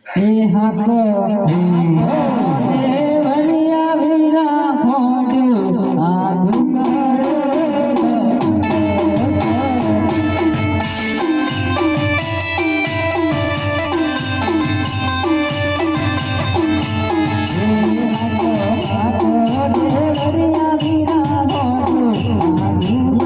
हे हाको देवरिया वीरा photo आगु करो देवरिया वीरा photo आगु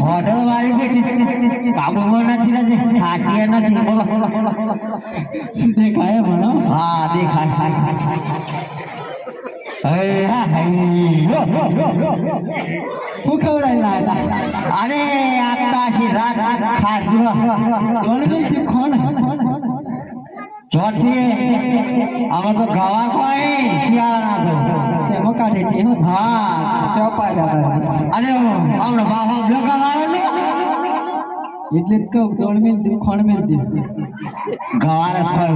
હોટલ વાળી બેટી કાબુમાં નથી રહેતી થાકી નથી બોલો દેખાય ભણો હા દેખાય હું ખવડાવી લાયા અરે આકાશી રાત ખાધું કોણ ચોથી આમાં તો ગવા કોઈ શિયાળા એમાં કાઢે છે હા ચોપા જતા અરે હમણાં બાબા ભેગા આવે ને એટલે જ કહું દોડ મેલ દઉં ખોણ મેલ દઉં ગવારસ ખોય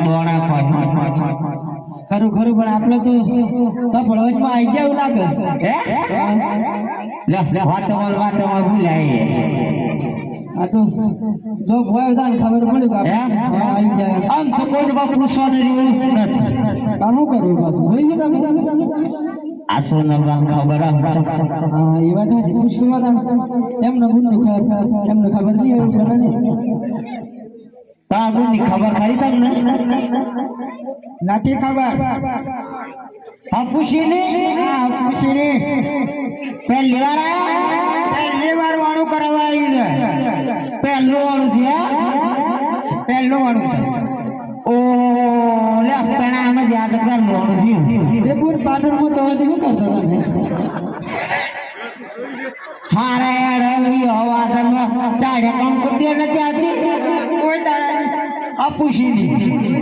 દોડા ખોય ખરું ખરું પણ આપણે તો ભળવજમાં આવી જાય એવું લાગે હે વાતો ભૂલાય આ તો જો ભોય દાન ખબર પડી કે આવી જાય આમ તો કોઈ પૂછવાનું રહ્યું નથી શું કરવું પાછું જોઈએ તમે આ સોનમ ખબર હા એ વાત છે પૂછવા એમને બુનનું એમને ખબર નહીં એવું બને ને બુનની ખબર ખરી તમને નથી ખબર હા પૂછીને પહેલી વાર વાળું કરવા આવ્યું છે પહેલું વાળું થયા પહેલું વાળું ઓ લે પેણા અમે યાદ કર મોડું થયું તે પૂર પાટણમાં તો શું કરતા હતા હારે રવિ હવા ચાડે કામ કરતી નથી આવતી કોઈ દાડા આ પૂછીની